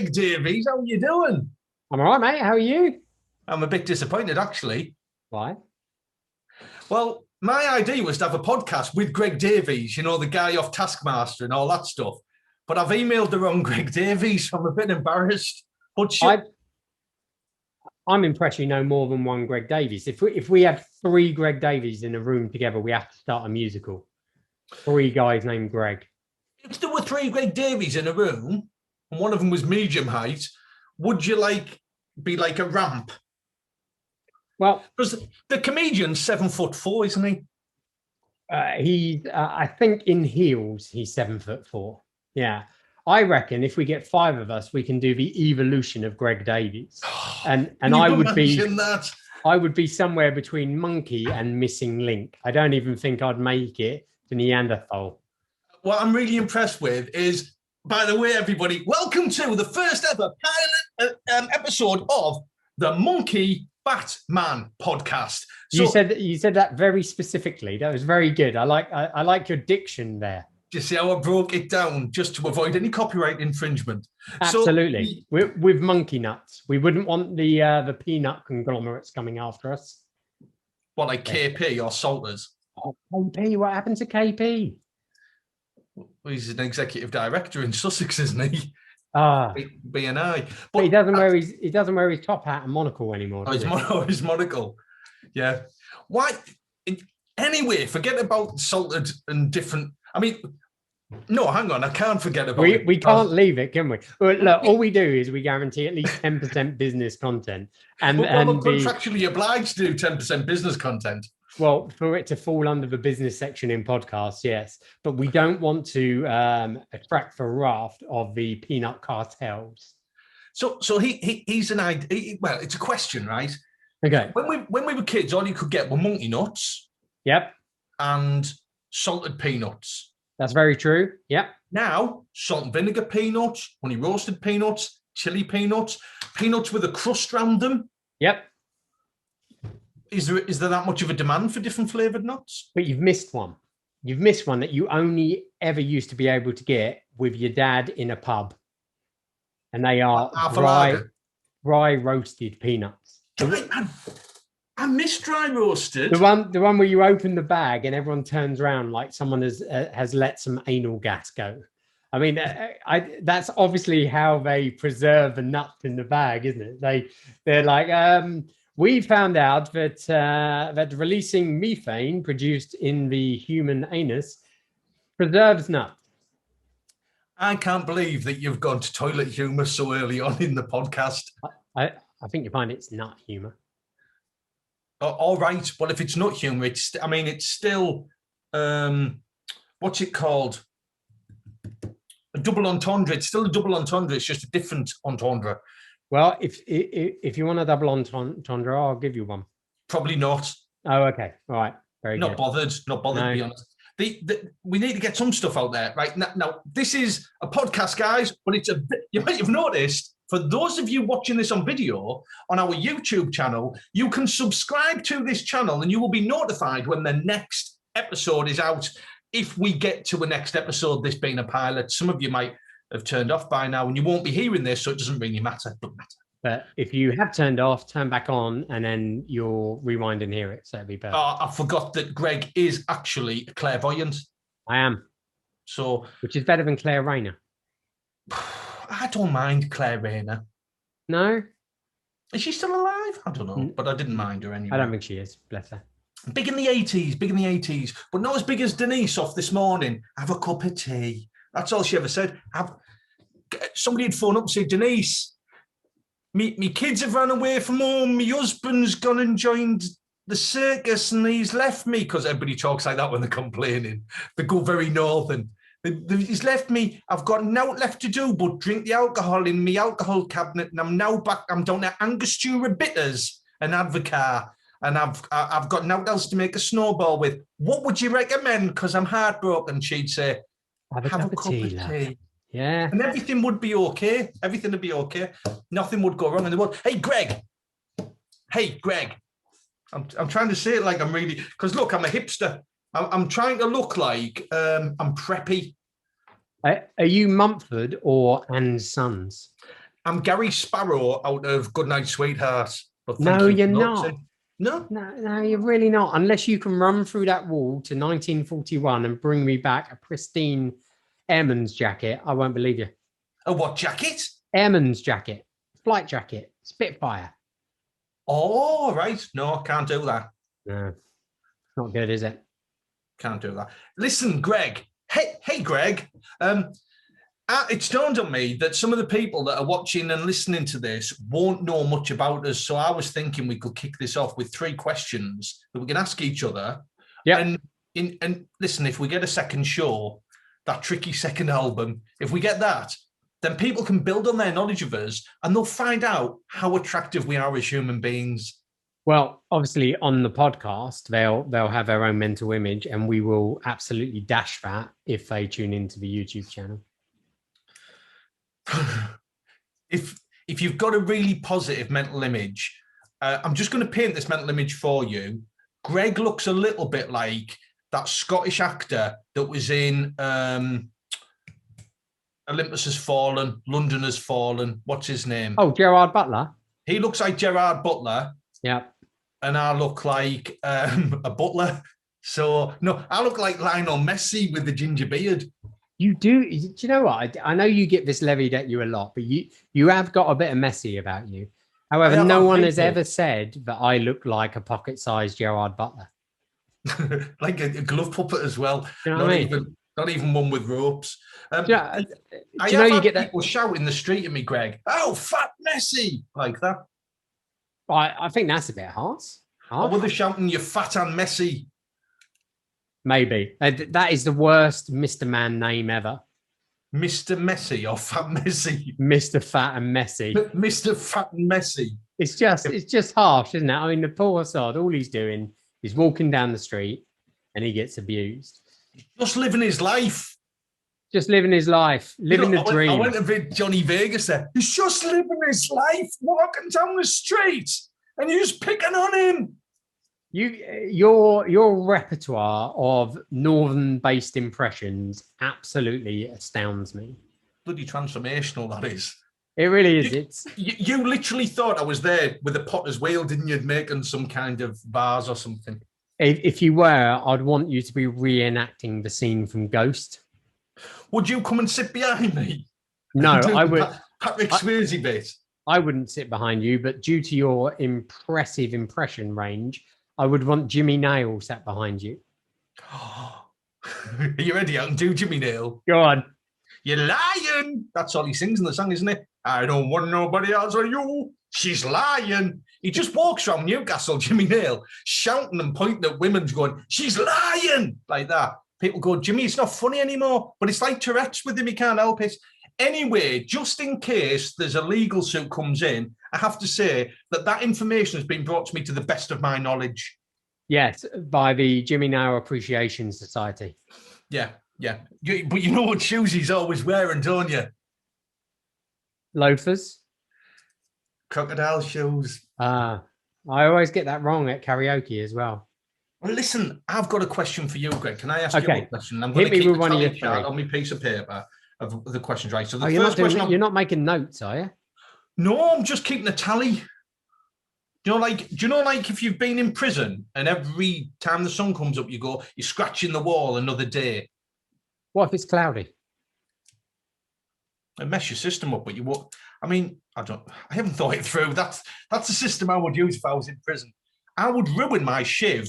Greg Davies. How are you doing? I'm all right, mate. How are you? I'm a bit disappointed, actually. Why? Well, my idea was to have a podcast with Greg Davies, you know, the guy off Taskmaster and all that stuff. But I've emailed the wrong Greg Davies, so I'm a bit embarrassed. But I'm impressed you know more than one Greg Davies. If we had three Greg Davies in a room together, we have to start a musical. Three guys named Greg. if there were three Greg Davies in a room, and one of them was medium height, would you be like a ramp? Well, Because the comedian's 7'4", isn't he? I think in heels, he's 7'4". Yeah. I reckon if we get five of us, we can do the evolution of Greg Davies. And I would be somewhere between monkey and missing link. I don't even think I'd make it to Neanderthal. What I'm really impressed with is, by the way, everybody, welcome to the first ever pilot episode of the Monkey Bat Man podcast. So, you said that very specifically. That was very good. I like your diction there. Do you see how I broke it down just to avoid any copyright infringement? Absolutely. So, with monkey nuts. We wouldn't want the peanut conglomerates coming after us. What, like KP or Salters? Oh, KP, what happened to KP? Well, he's an executive director in Sussex, isn't he? B&I. But he doesn't wear his top hat and monocle anymore. His monocle. Yeah. Why? Anyway, forget about salted and different. I mean, no, hang on. I can't forget about it. We can't leave it, can we? Well, look, all we do is we guarantee at least 10% business content. And we're contractually obliged to do 10% business content. Well, for it to fall under the business section in podcasts, yes. But we don't want to attract the wrath of the peanut cartels. So he's an idea. Well, it's a question, right? Okay. When we were kids, all you could get were monkey nuts. Yep. And salted peanuts. That's very true. Yep. Now, salt and vinegar peanuts, honey roasted peanuts, chili peanuts, peanuts with a crust around them. Yep. Is there that much of a demand for different flavored nuts? But you've missed one. You've missed one that you only ever used to be able to get with your dad in a pub. And they are dry roasted peanuts. I miss dry roasted. The one where you open the bag and everyone turns around like someone has let some anal gas go. I mean, that's obviously how they preserve the nuts in the bag, isn't it? They're like, we found out that releasing methane produced in the human anus preserves nuts. I can't believe that you've gone to toilet humor so early on in the podcast. I think you find it's nut humor. All right, but if it's not humor, it's still what's it called? A double entendre. It's still a double entendre. It's just a different entendre. Well, if you want a double entendre, I'll give you one. Probably not. Oh, okay. All right. Very good. Not bothered, no. To be honest. We need to get some stuff out there, right? Now, this is a podcast, guys, but it's you might have noticed, for those of you watching this on video on our YouTube channel, you can subscribe to this channel and you will be notified when the next episode is out. If we get to a next episode, this being a pilot, some of you might have turned off by now and you won't be hearing this, so it doesn't really matter. It doesn't matter. But if you have turned off, turn back on and then you'll rewind and hear it. So it'll be better. I forgot that Greg is actually a clairvoyant. I am. So, which is better than Claire Rayner. I don't mind Claire Rayner. No? Is she still alive? I don't know, but I didn't mind her anyway. I don't think she is. Bless her. Big in the 80s, but not as big as Denise off this morning. Have a cup of tea. That's all she ever said. Somebody had phoned up and said, Denise, me kids have run away from home. My husband's gone and joined the circus and he's left me, because everybody talks like that when they're complaining. They go very northern. He's left me. I've got nought left to do but drink the alcohol in my alcohol cabinet, and I'm now back. I'm down at Angostura Bitters and Advocar, and I've got nought else to make a snowball with. What would you recommend? Because I'm heartbroken. She'd say, have a cup of tea. Yeah. And everything would be okay. Everything would be okay. Nothing would go wrong in the world. Hey, Greg. I'm trying to say it like I'm really, because look, I'm a hipster. I'm trying to look like I'm preppy. Are you Mumford or Anne's Sons? I'm Gary Sparrow out of Goodnight Sweetheart. But thank No, you you're for not. noticing. No? No, you're really not. Unless you can run through that wall to 1941 and bring me back a pristine airman's jacket, I won't believe you. A what jacket? Airman's jacket, flight jacket, Spitfire. Oh, right. No, I can't do that. No, it's not good, is it? Can't do that. Listen, Greg. Hey, Greg. It's dawned on me that some of the people that are watching and listening to this won't know much about us. So I was thinking we could kick this off with 3 questions that we can ask each other. Yeah. And listen, if we get a second show, that tricky second album, if we get that, then people can build on their knowledge of us and they'll find out how attractive we are as human beings. Well, obviously on the podcast, they'll have their own mental image, and we will absolutely dash that if they tune into the YouTube channel. If you've got a really positive mental image, I'm just going to paint this mental image for you. Greg looks a little bit like that Scottish actor that was in Olympus Has Fallen, London Has Fallen. What's his name? Oh, Gerard Butler. He looks like Gerard Butler. Yeah. And I look like a butler. So, no, I look like Lionel Messi with the ginger beard. You do. Do you know what? I know you get this levied at you a lot, but you have got a bit of Messi about you. However, no one has ever said that I look like a pocket-sized Gerard Butler. Like a glove puppet as well. You know Not even one with ropes. Do you know you get that? People shout in the street at me, Greg. Oh, fat Messi, like that. I think that's a bit harsh. Or were they shouting, "You fat and Messi"? Maybe that is the worst Mr. Man name ever. Mr. Messi or Fat Messi? Mr. Fat and Messi. Mr. Fat and Messi. It's just harsh, isn't it? I mean, the poor sod, all he's doing is walking down the street and he gets abused. Just living his life. Just living his life, living the dream. I went a bit Johnny Vegas there. He's just living his life, walking down the street, and you're just picking on him. Your repertoire of northern-based impressions absolutely astounds me. Bloody transformational, that is. It really is. You literally thought I was there with a potter's wheel, didn't you, making some kind of vase or something? If you were, I'd want you to be reenacting the scene from Ghost. Would you come and sit behind me? No, I would. Patrick Swayze bit. I wouldn't sit behind you, but due to your impressive impression range, I would want Jimmy Nail sat behind you. Are you ready? I can do Jimmy Nail. Go on. You're lying. That's all he sings in the song, isn't it? I don't want nobody else on you. She's lying. He just walks around Newcastle, Jimmy Nail, shouting and pointing at women, going, she's lying, like that. People go, Jimmy, it's not funny anymore. But it's like Tourette's with him. He can't help it. Anyway, just in case there's a legal suit comes in, I have to say that information has been brought to me to the best of my knowledge. Yes, by the Jimmy Nail Appreciation Society. Yeah. But you know what shoes he's always wearing, don't you? Loafers. Crocodile shoes. I always get that wrong at karaoke as well. Well, listen, I've got a question for you, Greg. Can I ask you a question? I'm going to keep one of your chart on my piece of paper of the questions, right? So the first question, you're not making notes, are you? No, I'm just keeping a tally. Do you know, like if you've been in prison and every time the sun comes up, you're scratching the wall another day. What if it's cloudy? It mess your system up, but you won't. I mean, I haven't thought it through. That's the system I would use if I was in prison. I would ruin my shiv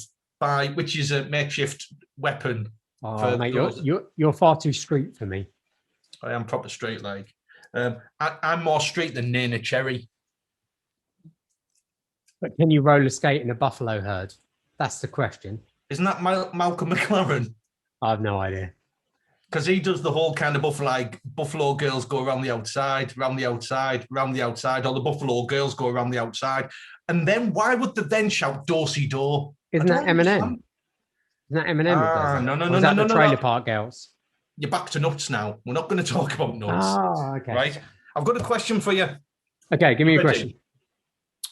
which is a makeshift weapon. Oh, mate, you're far too street for me. I am proper straight, like. I'm more street than Nana Cherry. But can you roller skate in a buffalo herd? That's the question. Isn't that Malcolm McLaren? I have no idea. Because he does the whole kind of buffalo girls go around the outside, round the outside, round the outside, or the buffalo girls go around the outside. And then why would they then shout door-see-door? Isn't that Eminem? Isn't that Eminem? No. Trailer Park Girls. You're back to nuts now. We're not going to talk about nuts. Oh, okay. Right? I've got a question for you. Okay, give me a question.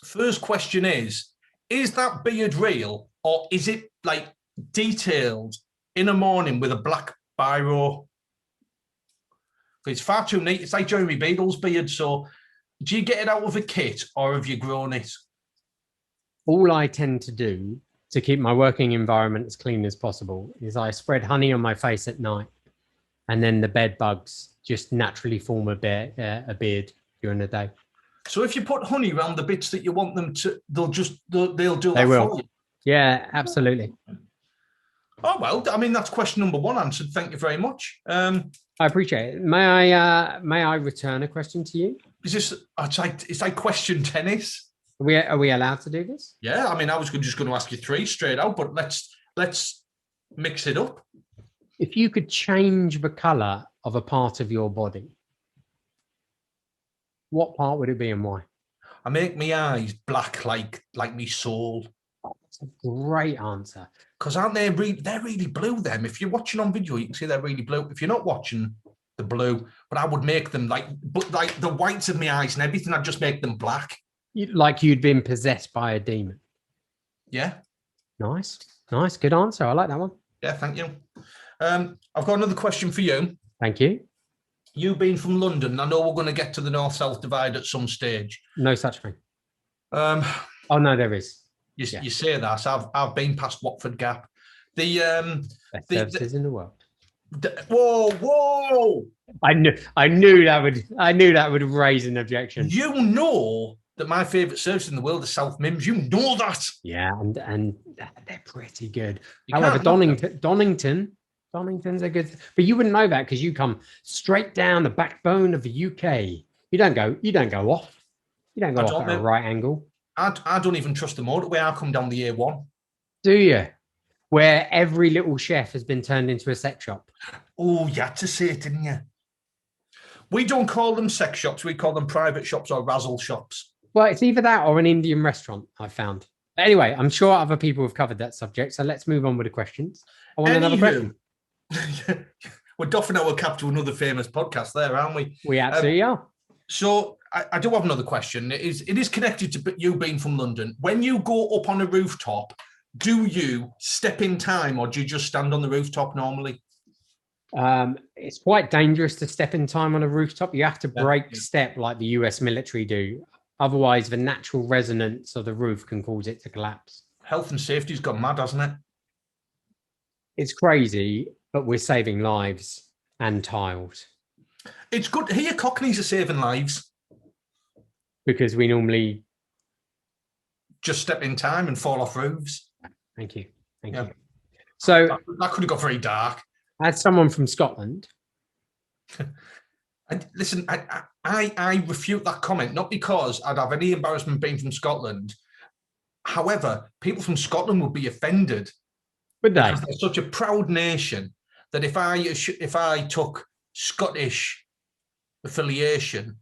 First question is that beard real or is it like detailed in a morning with a black biro? It's far too neat. It's like Jeremy Beadle's beard. So do you get it out of a kit or have you grown it? All I tend to do to keep my working environment as clean as possible is I spread honey on my face at night, and then the bed bugs just naturally form a beard during the day. So if you put honey around the bits that you want them to, they'll do They that will. for you. Yeah, absolutely. Oh, well, I mean, that's question number 1 answered. Thank you very much. I appreciate it. May I return a question to you? Is this, it's like question tennis. Are we allowed to do this? Yeah, I mean, I was just going to ask you 3 straight out, but let's mix it up. If you could change the color of a part of your body, what part would it be and why? I make my eyes black like me soul. Oh, that's a great answer. Because aren't they they're really blue, them. If you're watching on video, you can see they're really blue. If you're not watching, the blue. But I would make them like the whites of my eyes and everything, I'd just make them black. Like you'd been possessed by a demon. Yeah. Nice. Good answer. I like that one. Yeah, thank you. I've got another question for you. Thank you. You being from London, I know we're going to get to the north-south divide at some stage. No such thing. Oh no, there is. You say that. I've been past Watford Gap. The best services in the world. Whoa! I knew that would raise an objection. You know that my favourite service in the world is South Mims. You know that. Yeah, and they're pretty good. However, Donington's a good, but you wouldn't know that because you come straight down the backbone of the UK. You don't go off. You don't go off at a right angle. I don't even trust the motorway. I come down the A1. Do you? Where every little chef has been turned into a sex shop. Oh, you had to say it, didn't you? We don't call them sex shops. We call them private shops or razzle shops. Well, it's either that or an Indian restaurant, I've found. But anyway, I'm sure other people have covered that subject. So let's move on with the questions. I want another question. We're doffing our cap to another famous podcast there, aren't we? We absolutely are. So I do have another question. It is connected to you being from London. When you go up on a rooftop, do you step in time or do you just stand on the rooftop normally? It's quite dangerous to step in time on a rooftop. You have to break step like the US military do. Otherwise, the natural resonance of the roof can cause it to collapse. Health and safety's gone mad, hasn't it? It's crazy, but we're saving lives and tiles. It's good. Here, Cockneys are saving lives. Because we normally just step in time and fall off roofs. Thank you. Thank you. So that could have got very dark. As someone from Scotland. Listen, I refute that comment, not because I'd have any embarrassment being from Scotland. However, people from Scotland would be offended. Would they? Because they're such a proud nation that if I took Scottish affiliation,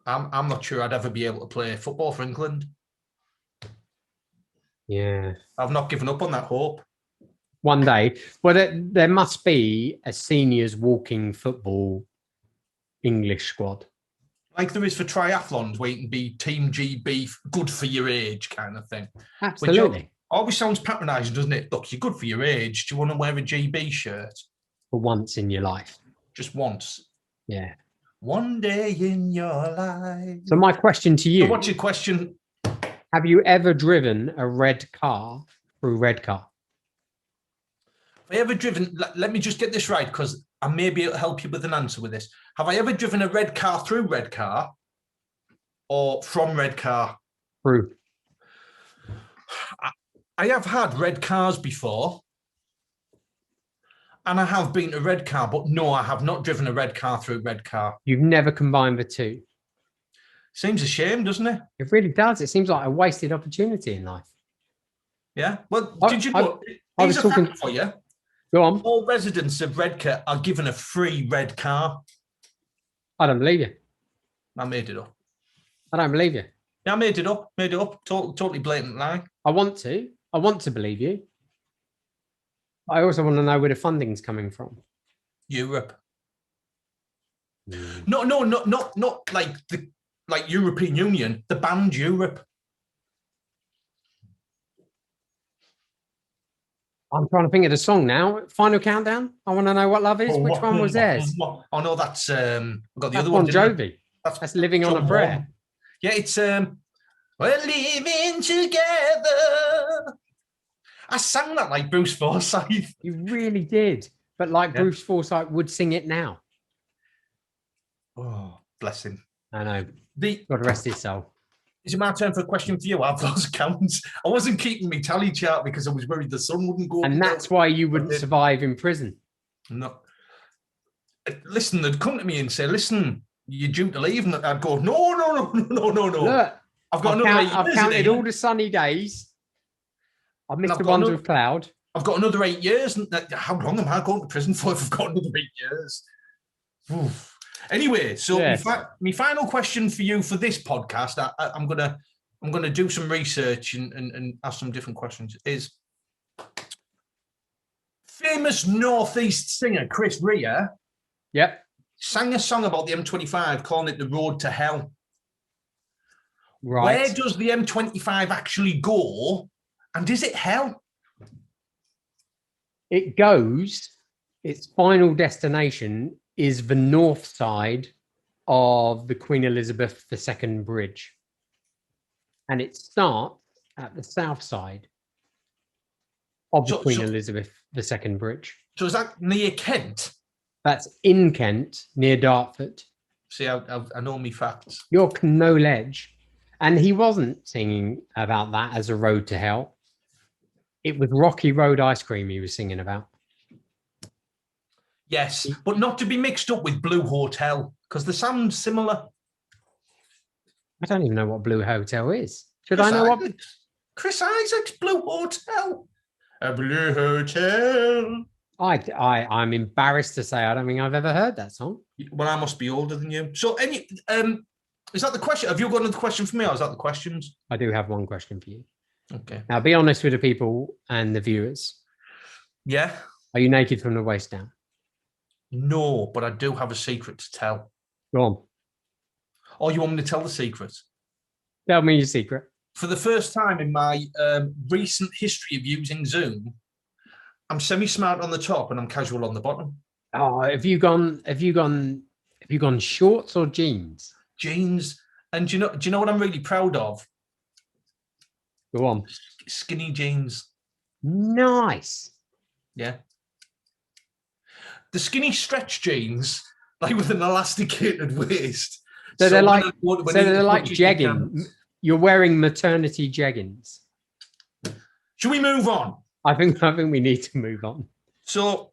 I'm not sure I'd ever be able to play football for England. Yeah. I've not given up on that hope. One day. Well, there must be a seniors walking football English squad. Like there is for triathlons, where you can be Team GB, good for your age kind of thing. Absolutely. Which always sounds patronising, doesn't it? Look, you're good for your age. Do you want to wear a GB shirt? For once in your life. Just once. Yeah. One day in your life. So my question to you. So what's your question? Have you ever driven a red car through Redcar? Have I ever driven, let me just get this right, because I may be able to help you with an answer with this. Have I ever driven a red car through Redcar or from Redcar? Through. I have had red cars before. And I have been to Redcar, but no, I have not driven a red car through Redcar. You've never combined the two. Seems a shame, doesn't it? It really does. It seems like a wasted opportunity in life. Yeah. Well, did you know? I was talking for you. Go on. All residents of Redcar are given a free red car. I don't believe you. I made it up. I don't believe you. Yeah, I made it up. Made it up. Totally blatant lie. I want to believe you. I also want to know where the funding's coming from. Europe. No, not like European Union. The band Europe. I'm trying to think of the song now. Final Countdown. I want to know what love is. Which one was theirs? Oh no, that's got the that's other Bon one. Jovi. That's Living on a Prayer. Yeah, it's we're living together. I sang that like Bruce Forsyth. You really did. But like Yeah. Bruce Forsyth would sing it now. Oh, bless him. I know. The God rest his soul. Is it my turn for a question for you? I've lost counts. I wasn't keeping my tally chart because I was worried the sun wouldn't go up. And that's why you wouldn't survive in prison. No. Listen, they'd come to me and say, listen, you're due to leave. And I'd go, no. Look, I've got another 8 years. I've counted all the sunny days. I've missed the ones with cloud. I've got another 8 years. How long am I going to prison for if I've got another 8 years? Oof. Anyway, so yes. my final question for you for this podcast, I'm gonna do some research and ask some different questions. Is famous Northeast singer Chris Rea? Yep. Sang a song about the M25, calling it the road to hell. Right. Where does the M25 actually go, and is it hell? It goes. Its final destination is the north side of the Queen Elizabeth II Bridge. And it starts at the south side of the Queen Elizabeth II Bridge. So is that near Kent? That's in Kent, near Dartford. See, I know me facts. You're knowledge. And he wasn't singing about that as a road to hell. It was Rocky Road ice cream he was singing about. Yes, but not to be mixed up with Blue Hotel, because they sound similar. I don't even know what Blue Hotel is. Should I know what? Chris Isaak's Blue Hotel. A Blue Hotel. I'm embarrassed to say I don't think I've ever heard that song. Well, I must be older than you. So, is that the question? Have you got another question for me, or is that the questions? I do have one question for you. Okay. Now, be honest with the people and the viewers. Yeah. Are you naked from the waist down? No, but I do have a secret to tell. Go on. Or you want me to tell the secret? Tell me your secret. For the first time in my recent history of using Zoom, I'm semi-smart on the top and I'm casual on the bottom. Oh, have you gone shorts or jeans? Jeans. And do you know what I'm really proud of? Go on. Skinny jeans. Nice. Yeah. The skinny stretch jeans, like with an elasticated waist. So they're like jeggings. You're wearing maternity jeggings. Should we move on? I think we need to move on. So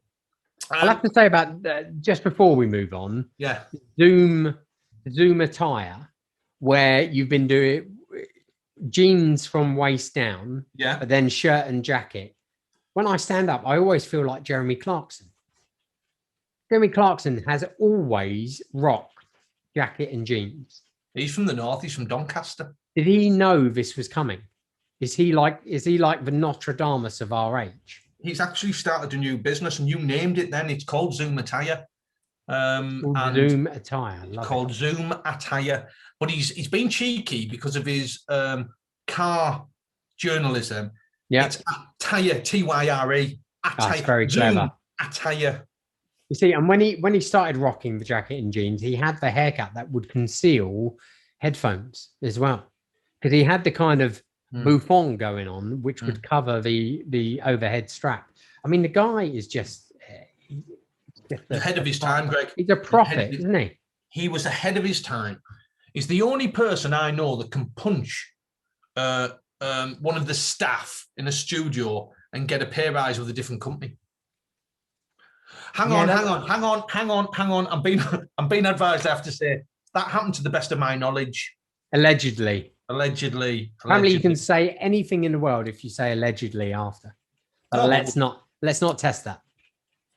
I'll have to say about just before we move on. Yeah. Zoom attire, where you've been doing jeans from waist down. Yeah. But then shirt and jacket. When I stand up, I always feel like Jeremy Clarkson. Jeremy Clarkson has always rocked jacket and jeans. He's from the north. He's from Doncaster. Did he know this was coming? Is he like the Nostradamus of our age? He's actually started a new business, and you named it. Then it's called Zoom Attire. Zoom Attire. It's called Zoom Attire. But he's been cheeky because of his car journalism. Yeah, it's Attire, Tyre. That's very clever. Attire. You see, and when he started rocking the jacket and jeans, he had the haircut that would conceal headphones as well, because he had the kind of bouffant going on, which would cover the overhead strap. I mean, the guy is just ahead of his time, Greg. He's a prophet, isn't he? He was ahead of his time. He's the only person I know that can punch one of the staff in a studio and get a pay rise with a different company. Hang on. I'm being advised, I have to say, that happened to the best of my knowledge. Allegedly. Apparently you can say anything in the world if you say allegedly after. But let's not test that.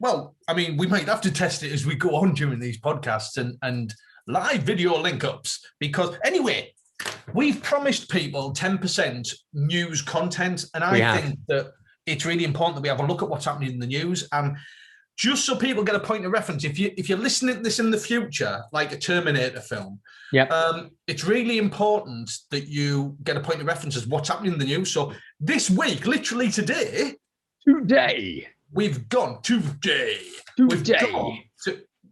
Well, I mean, we might have to test it as we go on during these podcasts and live video link-ups. Because anyway, we've promised people 10% news content, and I think that it's really important that we have a look at what's happening in the news. And just so people get a point of reference, if you're listening to this in the future, like a Terminator film, it's really important that you get a point of reference as what's happening in the news. So this week, literally today, we've gone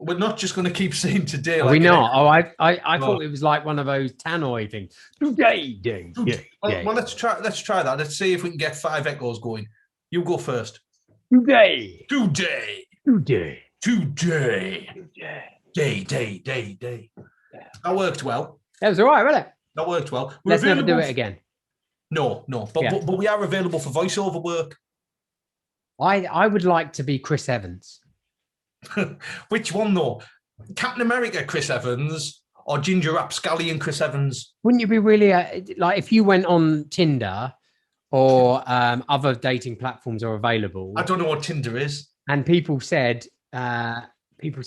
We're not just going to keep saying today. Are like we not? Oh, I No. thought it was like one of those tannoy things. Today, day, day, Well, day. let's try that. Let's see if we can get 5 echoes going. You go first. Today, Today. today, Today. today. Day. That worked well. That was all right, wasn't it? That worked well. Let's never do it again. No. But we are available for voiceover work. I would like to be Chris Evans. Which one though? Captain America Chris Evans or Ginger Rapscallion Chris Evans? Wouldn't you be really like if you went on Tinder or other dating platforms are available? I don't know what Tinder is. And people said, oh, people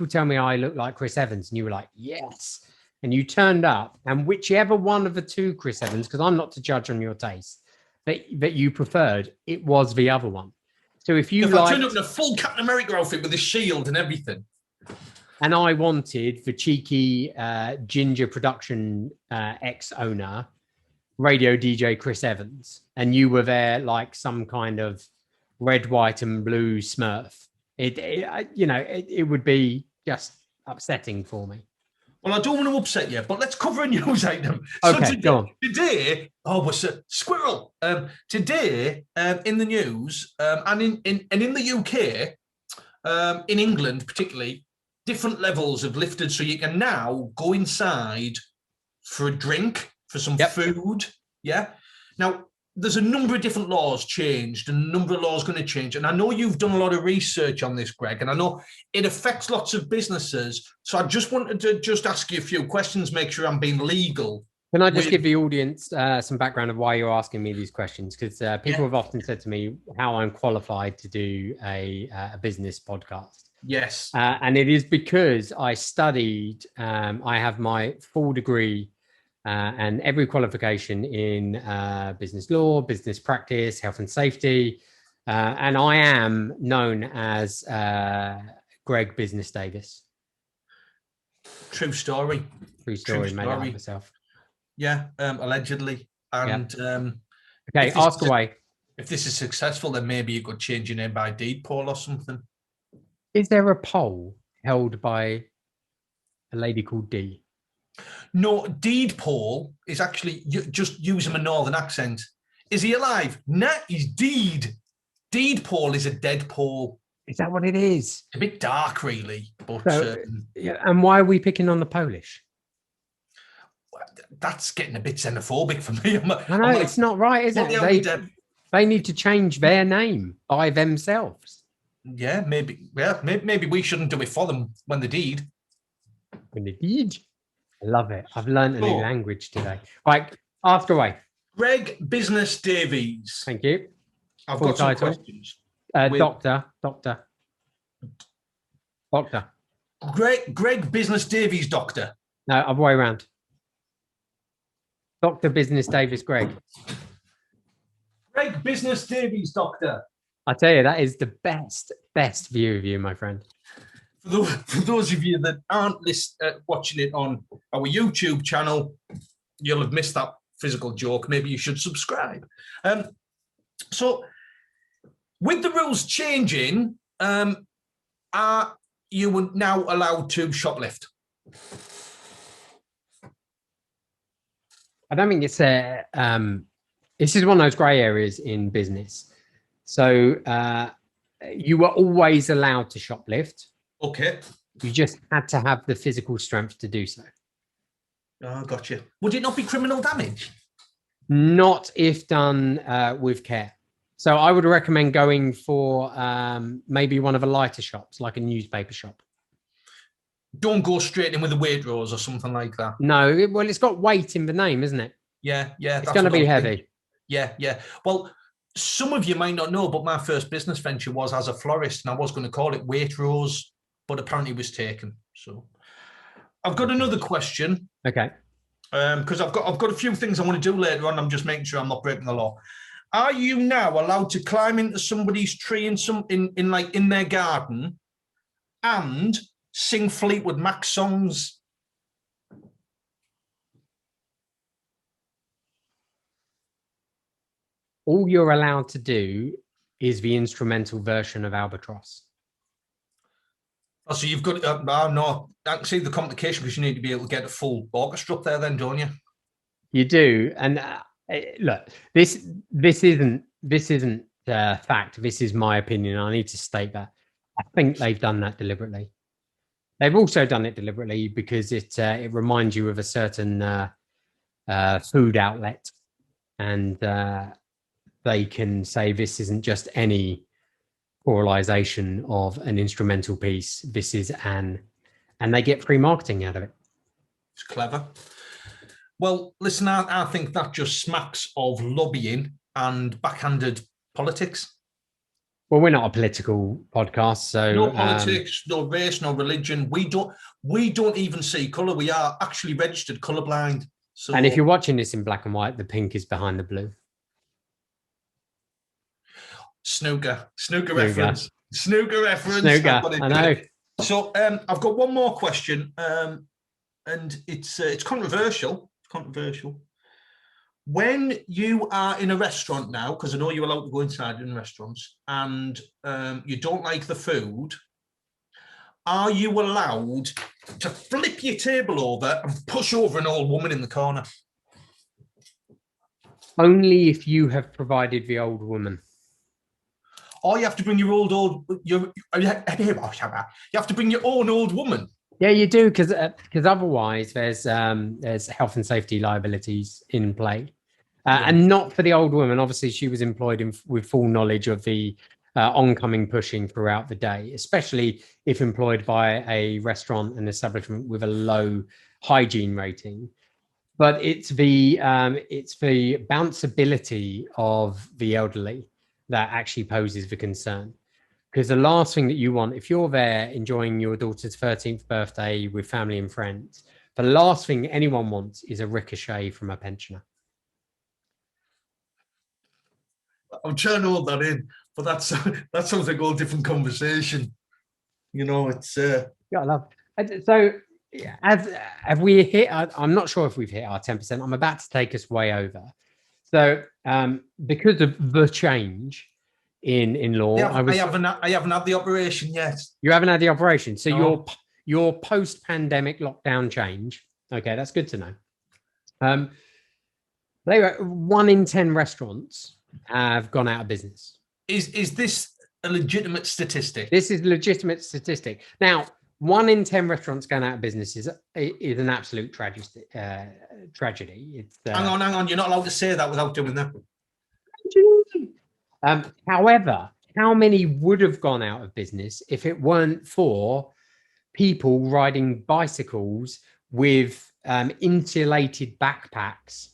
tell me I look like Chris Evans, and you were like, yes. And you turned up, and whichever one of the two Chris Evans, because I'm not to judge on your taste, that you preferred, it was the other one. So if you I turned up in a full Captain America outfit with a shield and everything, and I wanted the cheeky ginger production ex-owner, radio DJ Chris Evans, and you were there like some kind of red, white, and blue Smurf, it would be just upsetting for me. well, I don't want to upset you, but let's cover a news item. Okay, go on. Today, what's a squirrel? Today, in the news, and in the UK, in England particularly, different levels have lifted, so you can now go inside for a drink, for some food. Yeah. Now, there's a number of different laws changed, and a number of laws going to change. And I know you've done a lot of research on this, Greg, and I know it affects lots of businesses. So I just wanted to ask you a few questions, make sure I'm being legal. Can I just give the audience some background of why you're asking me these questions? Because people have often said to me how I'm qualified to do a business podcast. Yes. And it is because I studied, I have my full degree and every qualification in business law, business practice, health and safety. And I am known as Greg Business Davis. True story. True story, made out of myself. Yeah, allegedly. And okay, ask away. If this is successful, then maybe you could change your name by deed, Paul, or something. Is there a poll held by a lady called Dee? No, Deed Paul is actually just using a northern accent. Is he alive? Nah, he's Deed. Deed Paul is a dead Paul. Is that what it is? A bit dark, really. But so, and why are we picking on the Polish? That's getting a bit xenophobic for me. I know, it's not right, is it? They need to change their name by themselves. Yeah, maybe. Yeah, maybe we shouldn't do it for them when they deed. When they deed. I love it. I've learned a new language today. Right, ask away. Greg Business Davies. Thank you. I've got some questions. Doctor. Greg Business Davies, Doctor. No, other way around. Dr. Business Davis Greg. Greg Business Davies, Doctor. I tell you, that is the best view of you, my friend. For those of you that aren't watching it on our YouTube channel, you'll have missed that physical joke. Maybe you should subscribe. So, with the rules changing, are you now allowed to shoplift? I don't think it's this is one of those grey areas in business. So you were always allowed to shoplift. Okay. You just had to have the physical strength to do so. Oh, gotcha. Would it not be criminal damage? Not if done with care. So I would recommend going for maybe one of the lighter shops, like a newspaper shop. Don't go straight in with a Waitrose or something like that. No, well, it's got weight in the name, isn't it? Yeah. It's going to be heavy. Yeah. Well, some of you might not know, but my first business venture was as a florist, and I was going to call it Waitrose, but apparently it was taken. So I've got another question. Okay. Because I've got a few things I want to do later on. I'm just making sure I'm not breaking the law. Are you now allowed to climb into somebody's tree in their garden and sing Fleetwood Mac songs? All you're allowed to do is the instrumental version of Albatross. Oh, so you've got, no, I can see the complication because you need to be able to get a full orchestra up there then, don't you? You do, and look, this isn't fact. This is my opinion. I need to state that. I think they've done that deliberately. They've also done it deliberately because it reminds you of a certain food outlet, and they can say this isn't just any oralization of an instrumental piece. This is and they get free marketing out of it. It's clever. Well, listen, I think that just smacks of lobbying and backhanded politics. Well, we're not a political podcast, so no politics, no race, no religion. We don't even see colour. We are actually registered colourblind. So, and if you're watching this in black and white, the pink is behind the blue. Snooker reference. Snooker reference. Snooker. I know. So I've got one more question, and it's controversial. Controversial. When you are in a restaurant now, because I know you're allowed to go inside in restaurants, and you don't like the food, are you allowed to flip your table over and push over an old woman in the corner? Only if you have provided the old woman. Or you have to bring you have to bring your own old woman. Yeah, you do, because otherwise there's health and safety liabilities in play, and not for the old woman. Obviously, she was employed with full knowledge of the oncoming pushing throughout the day, especially if employed by a restaurant and establishment with a low hygiene rating. But it's the bounceability of the elderly that actually poses the concern. Because the last thing that you want, if you're there enjoying your daughter's 13th birthday with family and friends, the last thing anyone wants is a ricochet from a pensioner. I'm trying to hold that in, but that sounds like a whole different conversation. You know, it's... Yeah, I love it. So, have we hit... I'm not sure if we've hit our 10%. I'm about to take us way over. So, because of the change... In law, I haven't had the operation yet. You haven't had the operation, so no. your post-pandemic lockdown change. Okay, that's good to know. They were 1 in 10 restaurants have gone out of business. Is this a legitimate statistic? This is a legitimate statistic. Now, 1 in 10 restaurants going out of business is an absolute tragedy. It's hang on. You're not allowed to say that without doing that. However, how many would have gone out of business if it weren't for people riding bicycles with insulated backpacks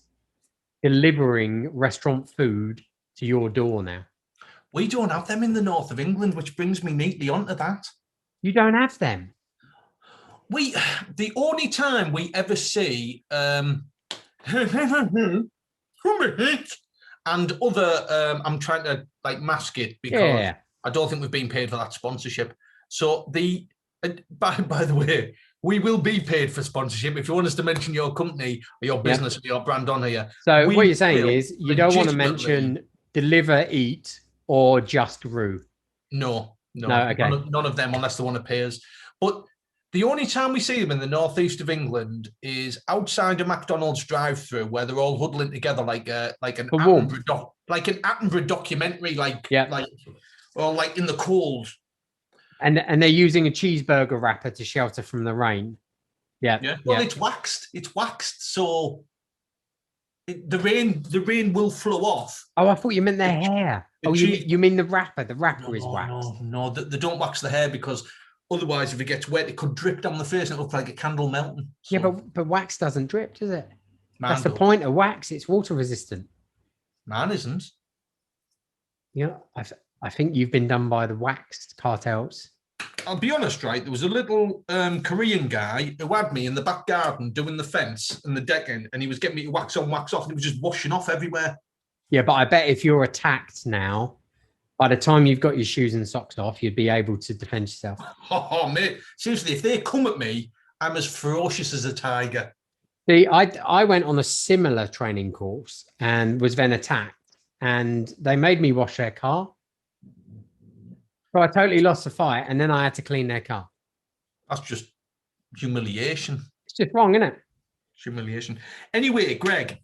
delivering restaurant food to your door now? We don't have them in the north of England, which brings me neatly onto that. You don't have them? The only time we ever see and other, I'm trying to mask it because I don't think we've been paid for that sponsorship. So by the way, we will be paid for sponsorship if you want us to mention your company or your business or your brand on here. So what you're saying is you don't want to mention Deliver, Eat, or Just Roo. No. Okay. None of them unless they want to pay us. But the only time we see them in the northeast of England is outside a McDonald's drive-through where they're all huddling together like an Attenborough documentary, or in the cold. And they're using a cheeseburger wrapper to shelter from the rain. Yeah. Well, it's waxed. It's waxed, so the rain will flow off. Oh, I thought you meant their hair. You mean the wrapper? The wrapper is waxed. No, they don't wax the hair because otherwise, if it gets wet, it could drip down the face and it looks like a candle melting. So. Yeah, but wax doesn't drip, does it? That's the point of wax. It's water resistant. Man isn't. Yeah, I think you've been done by the waxed cartels. I'll be honest, right? There was a little Korean guy who had me in the back garden doing the fence and the decking, and he was getting me to wax on, wax off, and it was just washing off everywhere. Yeah, but I bet if you're attacked now, by the time you've got your shoes and socks off, you'd be able to defend yourself. Oh, mate. Seriously, if they come at me, I'm as ferocious as a tiger. See, I went on a similar training course and was then attacked, and they made me wash their car. So I totally lost the fight, and then I had to clean their car. That's just humiliation. It's just wrong, isn't it? Humiliation. Anyway, Greg,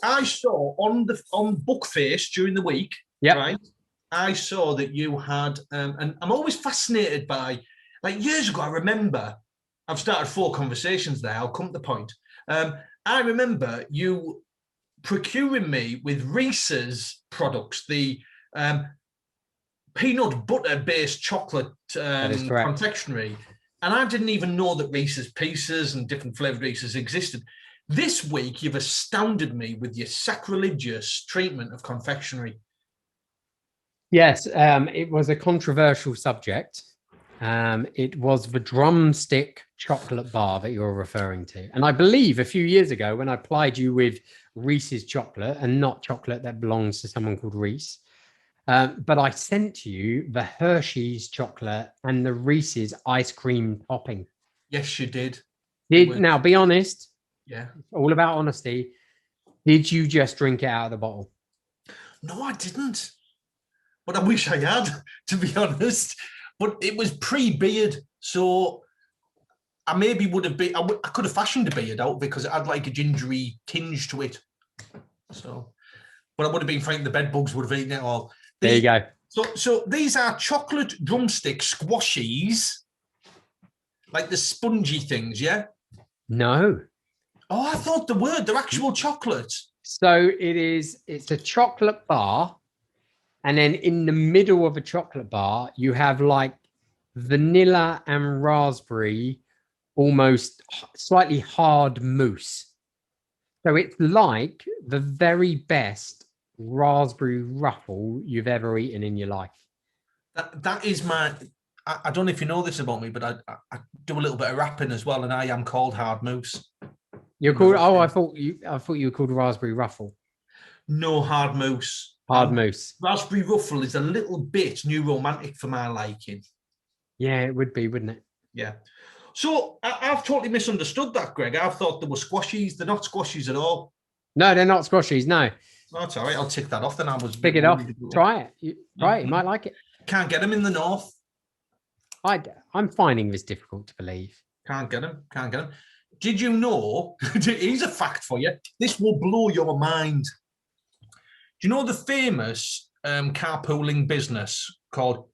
I saw on Bookface during the week, right? I saw that you had, and I'm always fascinated by, like years ago, I remember, I've started 4 conversations there, I'll come to the point. I remember you procuring me with Reese's products, the peanut butter based chocolate confectionery. And I didn't even know that Reese's Pieces and different flavored Reese's existed. This week, you've astounded me with your sacrilegious treatment of confectionery. Yes, it was a controversial subject. It was the drumstick chocolate bar that you're referring to. And I believe a few years ago when I plied you with Reese's chocolate and not chocolate that belongs to someone called Reese, but I sent you the Hershey's chocolate and the Reese's ice cream topping. Yes, you did. Now, be honest. Yeah. All about honesty. Did you just drink it out of the bottle? No, I didn't. But I wish I had, to be honest. But it was pre-beard, so I maybe would have been. I could have fashioned a beard out because it had like a gingery tinge to it. So, but I would have been frightened the bed bugs would have eaten it all. There you go. So these are chocolate drumstick squashies, like the spongy things, yeah? No. Oh, I thought they're actual chocolate. So it's a chocolate bar. And then in the middle of a chocolate bar, you have like vanilla and raspberry, almost slightly hard mousse. So it's like the very best raspberry ruffle you've ever eaten in your life. That is my. I don't know if you know this about me, but I do a little bit of rapping as well, and I am called Hard Mousse. You're called? Oh, I thought you were called raspberry ruffle. No, Hard Mousse. Hard mousse. Raspberry ruffle is a little bit new romantic for my liking. Yeah, it would be, wouldn't it? Yeah. So I've totally misunderstood that, Greg. I thought they were squashies. They're not squashies at all. No, they're not squashies. No. That's all right. I'll tick that off. Then I was pick it off. Try it. Try it. You might like it. Can't get them in the north. I'm finding this difficult to believe. Can't get them. Did you know? Here's a fact for you. This will blow your mind. Do you know the famous carpooling business called?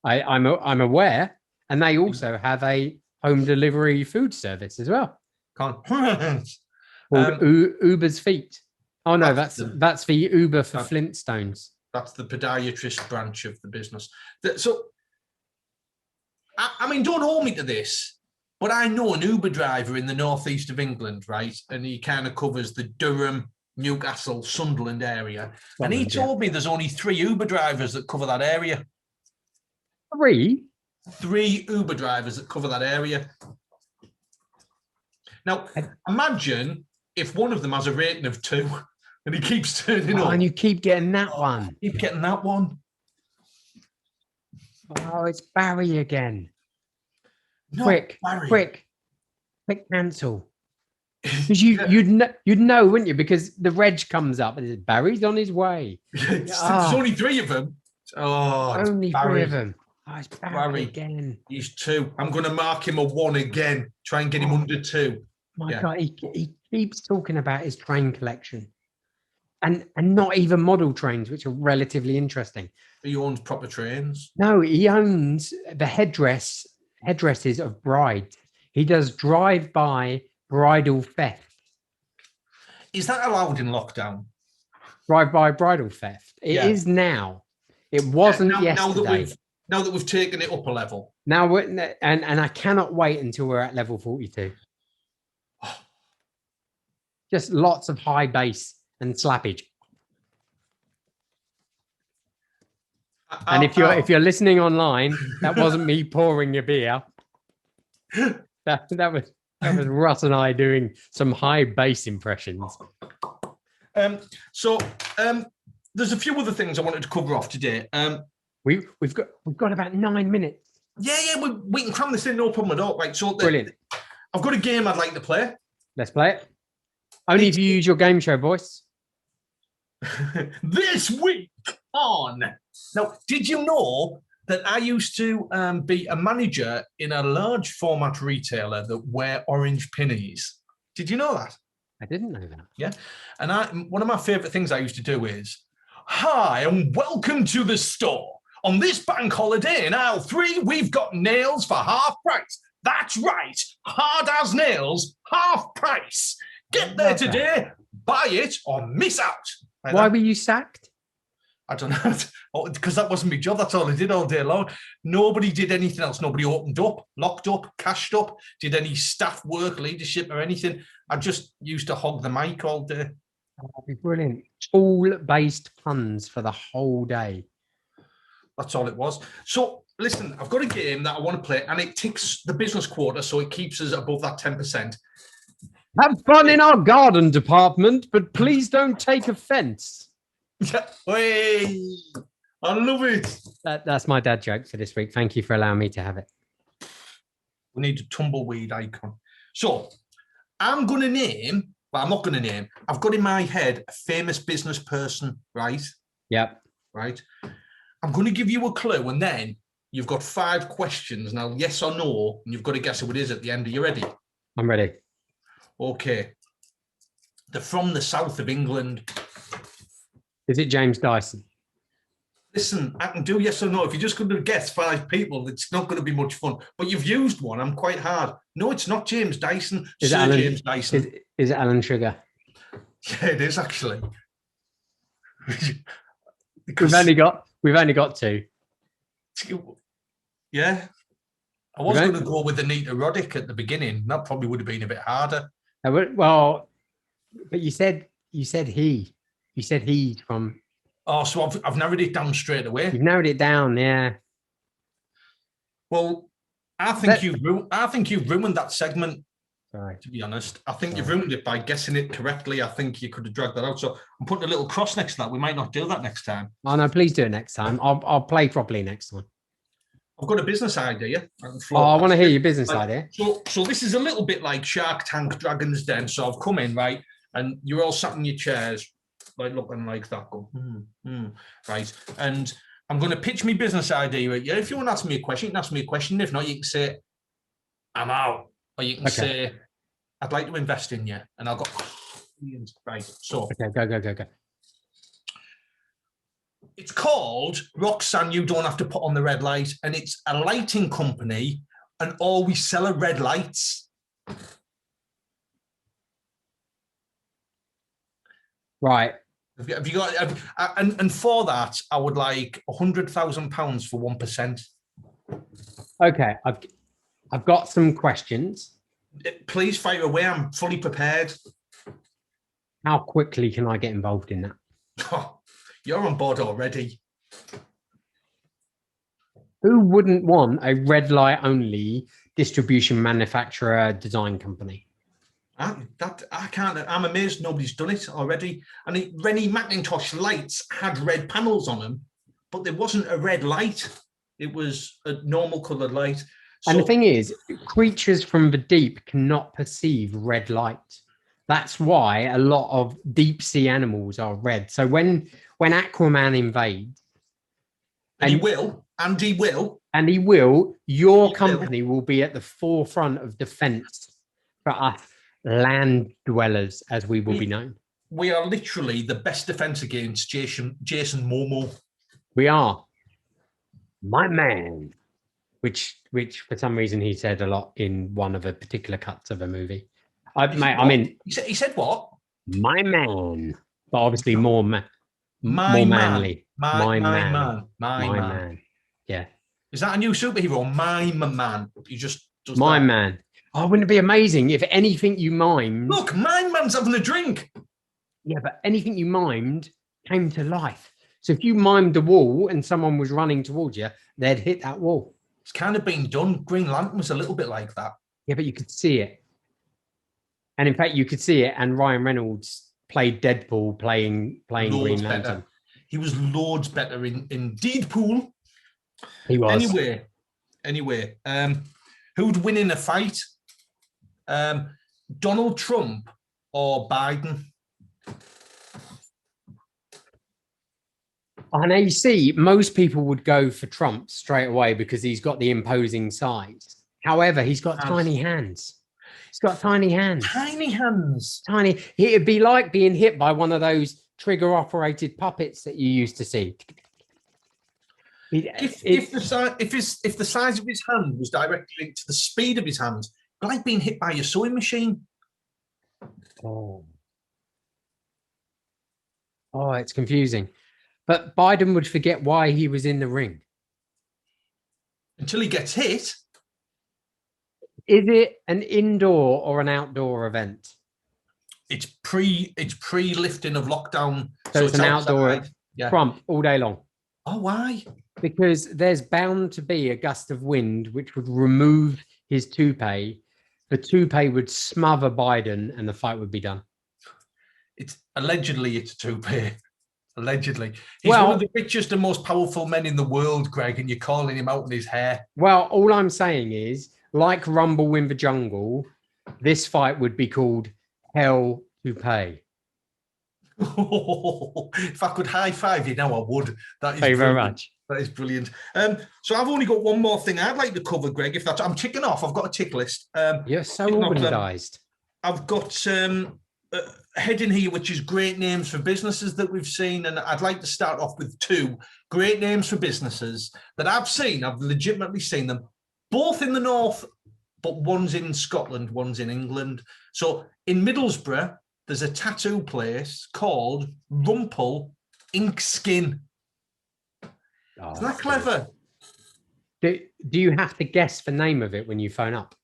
I'm aware, and they also have a home delivery food service as well. Called Uber's Feet. Oh no, that's the Uber for Flintstones. That's the podiatrist branch of the business. So, I mean, don't hold me to this, but I know an Uber driver in the northeast of England, right? And he kind of covers the Durham, Newcastle, Sunderland area. And he told me there's only 3 Uber drivers that cover that area. 3? 3 Uber drivers that cover that area. Now, imagine if one of them has a rating of 2 and he keeps turning up. And you keep getting that one. Keep getting that one. Oh, it's Barry again. No, quick, Barry. quick cancel. Because you'd know, wouldn't you? Because the reg comes up and Barry's on his way. There's only 3 of them. Oh, only Barry. 3 of them. Oh, it's Barry again. He's 2. I'm going to mark him a 1 again. Try and get him under 2. My God, he keeps talking about his train collection, and not even model trains, which are relatively interesting. He owns proper trains. No, he owns the headdresses of brides. He does drive-by bridal theft. Is that allowed in lockdown? Drive-by bridal theft. It is now. It wasn't yesterday. Now that we've taken it up a level. Now, and I cannot wait until we're at level 42. Just lots of high bass and slappage. And if you're listening online, that wasn't me pouring your beer. That was Russ and I doing some high bass impressions. So there's a few other things I wanted to cover off today. We've got about 9 minutes. Yeah, we can cram this in, no problem at all. Right, so brilliant. I've got a game I'd like to play. Let's play it. Only if you use your game show voice. This week on. Now, did you know that I used to be a manager in a large format retailer that wear orange pennies. Did you know that? I didn't know that. Yeah. And one of my favorite things I used to do is, hi, and welcome to the store. On this bank holiday in aisle 3, we've got nails for half price. That's right. Hard as nails, half price. Get there today, buy it, or miss out. Like why were you sacked? I don't know, because that wasn't my job. That's all I did all day long. Nobody did anything else. Nobody opened up, locked up, cashed up, did any staff work, leadership, or anything. I just used to hog the mic all day. That'd be brilliant. Tool-based puns for the whole day. That's all it was. So, listen, I've got a game that I want to play, and it ticks the business quota, so it keeps us above that 10%. Have fun in our garden department, but please don't take offense. Hey, I love it. That's my dad joke for this week. Thank you for allowing me to have it. We need a tumbleweed icon. So I'm going to name, but I'm not going to name. I've got in my head a famous business person, right? Yep. Right. I'm going to give you a clue, and then you've got 5 questions. Now, yes or no, and you've got to guess who it is at the end. Are you ready? I'm ready. Okay. They're from the south of England. Is it James Dyson? Listen, I can do yes or no. If you're just going to guess 5 people, it's not going to be much fun. But you've used one. I'm quite hard. No, it's not James Dyson. James Dyson. Is it Alan Sugar? Yeah, it is actually. We've only got 2. Yeah. I was going to go with Anita Roddick at the beginning. That probably would have been a bit harder. Well, but you said he. You said he from. Oh, so I've narrowed it down straight away. You've narrowed it down, yeah. Well, I think you've ruined that segment. Sorry. To be honest, I think you've ruined it by guessing it correctly. I think you could have dragged that out. So I'm putting a little cross next to that. We might not do that next time. Oh no, please do it next time. I'll play properly next time. I've got a business idea. I want to hear your business idea. So this is a little bit like Shark Tank, Dragon's Den. So I've come in, right, and you're all sat in your chairs, like looking like that, go, right, and I'm going to pitch my business idea at you. If you want to ask me a question, you can ask me a question. If not, you can say, I'm out. Or you can say, I'd like to invest in you. And I'll go, right, so. Okay, go. It's called Roxanne, You Don't Have to Put on the Red Light. And it's a lighting company, and all we sell are red lights. Right. Have you got? And for that, I would like £100,000 for 1%. Okay, I've got some questions. Please fire away. I'm fully prepared. How quickly can I get involved in that? Oh, you're on board already. Who wouldn't want a red light only distribution manufacturer design company? I can't. I'm amazed nobody's done it already. And Rennie Macintosh lights had red panels on them, but there wasn't a red light. It was a normal coloured light. So, and the thing is, creatures from the deep cannot perceive red light. That's why a lot of deep sea animals are red. So when Aquaman invades, and he will, your company will be at the forefront of defense for us land dwellers, as we will be known. We are literally the best defense against Jason Momoa. We are. My man. Which for some reason he said a lot in one of the particular cuts of a movie. He said what? My man. But obviously more manly. My man. Yeah. Is that a new superhero? Mime man. He just does Mime man. Oh, wouldn't it be amazing if anything you mimed... Look, Mime man's having a drink. Yeah, but anything you mimed came to life. So if you mimed the wall and someone was running towards you, they'd hit that wall. It's kind of been done. Green Lantern was a little bit like that. Yeah, but you could see it. And in fact, you could see it. And Ryan Reynolds played Deadpool playing Green Lantern. Better. He was loads better in Deadpool. He was. Anyway, who'd win in a fight? Donald Trump or Biden? And now you see, most people would go for Trump straight away because he's got the imposing size. However, he's got tiny hands. He's got tiny hands. Tiny hands. Tiny. It'd be like being hit by one of those trigger-operated puppets that you used to see. If the size of his hand was directly linked to the speed of his hands, it'd be like being hit by a sewing machine. Oh, it's confusing. But Biden would forget why he was in the ring until he gets hit. Is it an indoor or an outdoor event? It's pre-lifting of lockdown. So it's an outdoor Trump all day long. Oh, why? Because there's bound to be a gust of wind which would remove his toupee. The toupee would smother Biden and the fight would be done. It's allegedly a toupee. Allegedly. He's one of the richest and most powerful men in the world, Greg, and you're calling him out on his hair. Well, all I'm saying is, like Rumble in the Jungle, this fight would be called Hell to Pay. If I could high five you now, I would. That is Thank you very much. That is brilliant. So I've only got one more thing I'd like to cover, Greg. If that's, I'm ticking off. I've got a tick list. You're so organised. I've got a heading here, which is great names for businesses that we've seen, and I'd like to start off with 2 great names for businesses that I've seen. I've legitimately seen them, both in the north, but one's in Scotland, one's in England. So in Middlesbrough, there's a tattoo place called Rumple Ink Skin. Isn't that clever? Do you have to guess the name of it when you phone up?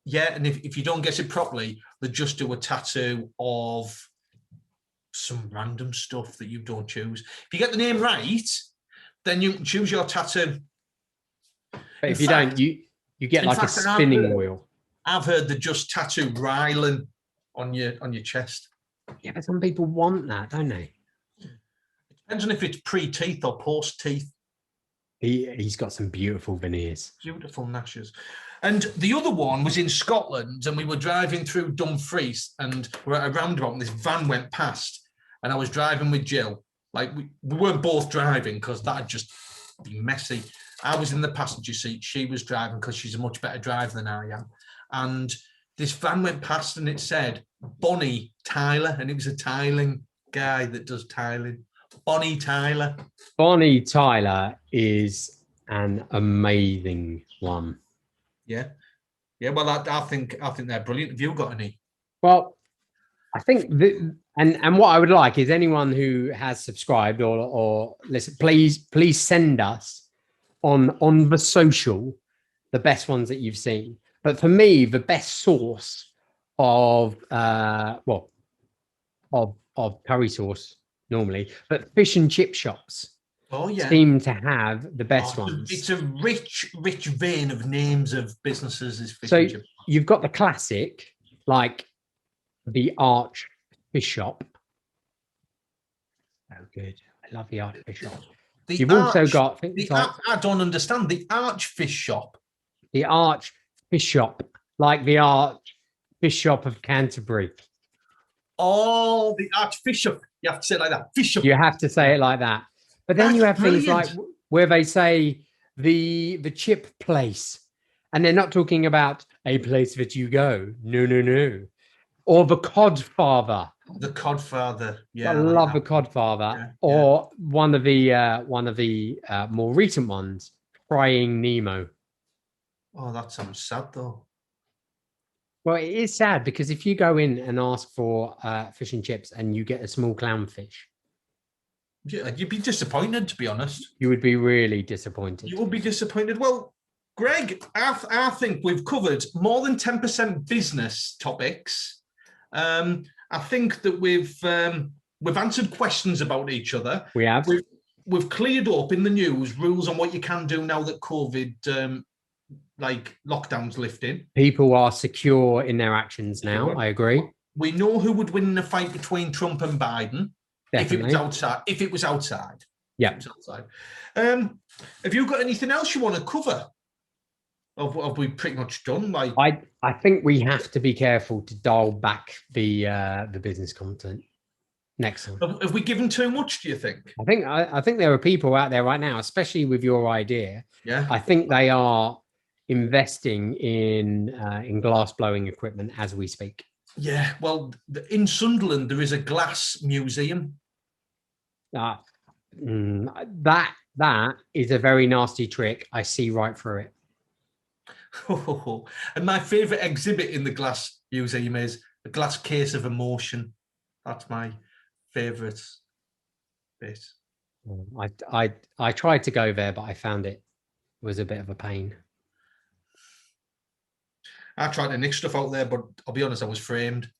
Yeah, and if you don't guess it properly, they just do a tattoo of some random stuff that you don't choose. If you get the name right, then you can choose your tattoo. But if you don't, you get like a spinning wheel. I've heard they just tattoo Rylan on your chest. Yeah, but some people want that, don't they? It depends on if it's pre-teeth or post-teeth. He's got some beautiful veneers. Beautiful gnashes. And the other one was in Scotland, and we were driving through Dumfries, and we're at a roundabout, and this van went past, and I was driving with Jill. Like, we weren't both driving because that'd just be messy. I was in the passenger seat. She was driving because she's a much better driver than I am. And this van went past, and it said Bonnie Tyler, and it was a tiling guy that does tiling. Bonnie Tyler. Bonnie Tyler is an amazing one. Yeah. Well, I think they're brilliant. Have you got any? Well, I think and what I would like is anyone who has subscribed or listen, please send us on the social the best ones that you've seen. But for me, the best source of curry sauce normally, but fish and chip shops. Oh, yeah. Seem to have the best ones. It's a rich vein of names of businesses. Is fish so and chip. You've got the classic, like the Arch Fish Shop. Oh, good. I love the Arch Fish Shop. You've also got I don't understand the Arch Fish Shop. The Arch Fish Shop, like the Arch Fish Shop of Canterbury. Oh, the Arch Fish Shop. You have to say it like that. Fish Shop. You have to say it like that. But then you have things like where they say the chip place, and they're not talking about a place that you go. No. Or the Codfather. The Codfather. Yeah, I love the Codfather. Yeah, or one of the more recent ones, Frying Nemo. Oh, that sounds sad though. Well, it is sad because if you go in and ask for fish and chips and you get a small clownfish. Yeah, you'd be disappointed, to be honest. You would be really disappointed. You would be disappointed. Well, Greg, I think we've covered more than 10% business topics. I think that we've answered questions about each other. We have. We've cleared up in the news rules on what you can do now that COVID, like lockdown's lifting. People are secure in their actions now. I agree. We know who would win in a fight between Trump and Biden. Definitely. If it was outside. Yeah. Have you got anything else you want to cover? Have we pretty much done? Like, I think we have to be careful to dial back the business content. Next time. Have we given too much, do you think? I think there are people out there right now, especially with your idea. Yeah. I think they are investing in glass blowing equipment as we speak. Yeah. Well, in Sunderland, there is a glass museum. That is a very nasty trick. I see right through it. And my favourite exhibit in the glass museum is a glass case of emotion. That's my favourite bit. I tried to go there, but I found it was a bit of a pain. I tried to nick stuff out there, but I'll be honest, I was framed.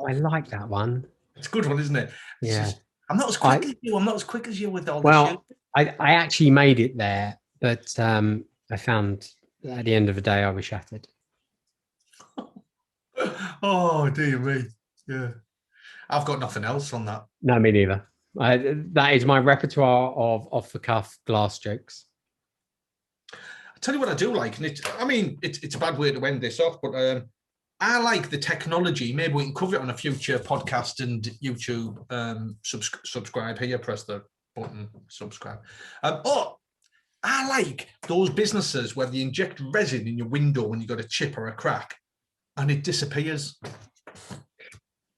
I like that one. It's a good one, isn't it? Yeah. I'm not as quick as you. I'm not as quick as you with all the Well, I actually made it there, but I found at the end of the day I was shattered. Oh, dear me. Yeah. I've got nothing else on that. No, me neither. That is my repertoire of off-the-cuff glass jokes. I'll tell you what I do like, and it's a bad way to end this off, but I like the technology. Maybe we can cover it on a future podcast and YouTube. Subscribe here, press the button, subscribe. I like those businesses where they inject resin in your window when you got a chip or a crack, and it disappears.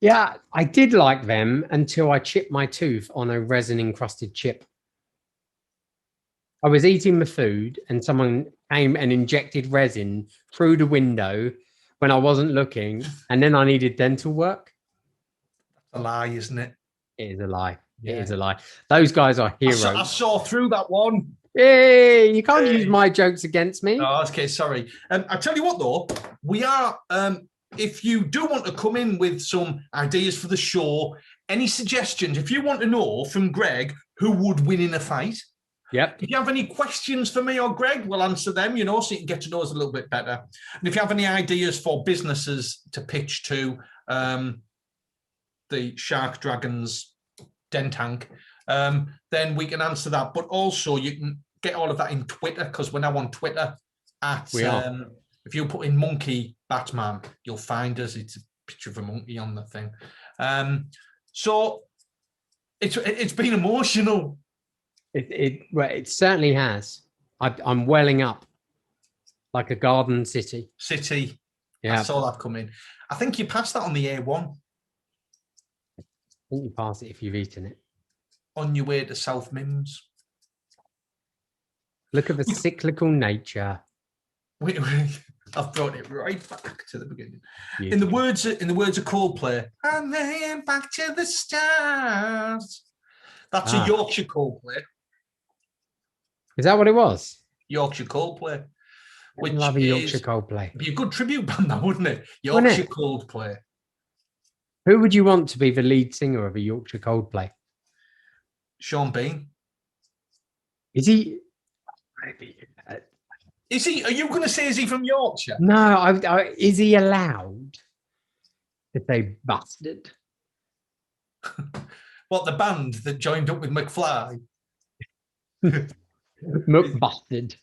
Yeah, I did like them until I chipped my tooth on a resin-encrusted chip. I was eating my food and someone came and injected resin through the window when I wasn't looking, and then I needed dental work. A lie, isn't it? It is a lie. Yeah. It is a lie. Those guys are heroes. I saw through that one. Hey, you can't use my jokes against me. Oh, okay, sorry. I tell you what, though, we are. If you do want to come in with some ideas for the show, any suggestions, if you want to know from Greg who would win in a fight, yep. If you have any questions for me or Greg, we'll answer them, so you can get to know us a little bit better. And if you have any ideas for businesses to pitch to the Shark Dragons Den Tank, then we can answer that. But also you can get all of that in Twitter, because we're now on Twitter at if you put in Monkey Batman, you'll find us. It's a picture of a monkey on the thing. So it's been emotional. It certainly has. I'm welling up like a garden city. Yeah, I saw that coming. I think you passed that on the A1. I think you pass it if you've eaten it. On your way to South Mims. Look at the cyclical nature. I've brought it right back to the beginning. Yeah. In the words of Coldplay, and then back to the stars. That's a Yorkshire Coldplay. Is that what it was? Yorkshire Coldplay. I love a Yorkshire Coldplay. It'd be a good tribute band, that, wouldn't it? Yorkshire Coldplay. Who would you want to be the lead singer of a Yorkshire Coldplay? Sean Bean. Is he? Is he? Are you going to say is he from Yorkshire? No. Is he allowed to say bastard? What, the band that joined up with McFly? McBustard.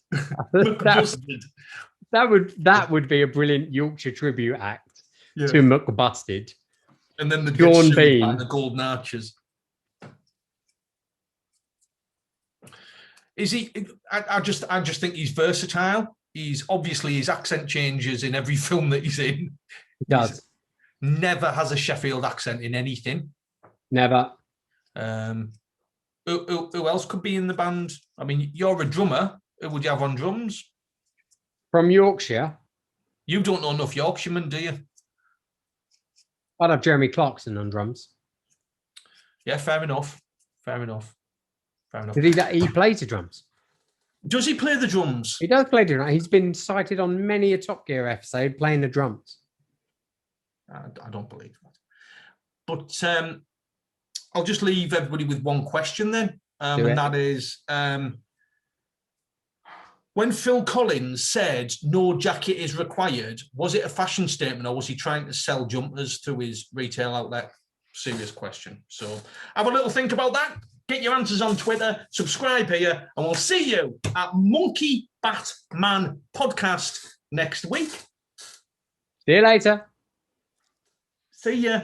that would be a brilliant Yorkshire tribute act to McBustard. And then the Sean Bean and the Golden Arches. Is he? I just think he's versatile. He's obviously, his accent changes in every film that he's in. He does. Never has a Sheffield accent in anything. Never. Who else could be in the band? I mean, you're a drummer. Who would you have on drums? From Yorkshire? You don't know enough Yorkshiremen, do you? I'd have Jeremy Clarkson on drums. Yeah, fair enough. Did he plays the drums? Does he play the drums? He does play the drums. He's been cited on many a Top Gear episode playing the drums. I don't believe that. But I'll just leave everybody with one question then. And that is, when Phil Collins said no jacket is required, was it a fashion statement or was he trying to sell jumpers through his retail outlet? Serious question. So have a little think about that. Get your answers on Twitter, subscribe here, and we'll see you at Monkey Batman Podcast next week. See you later. See ya.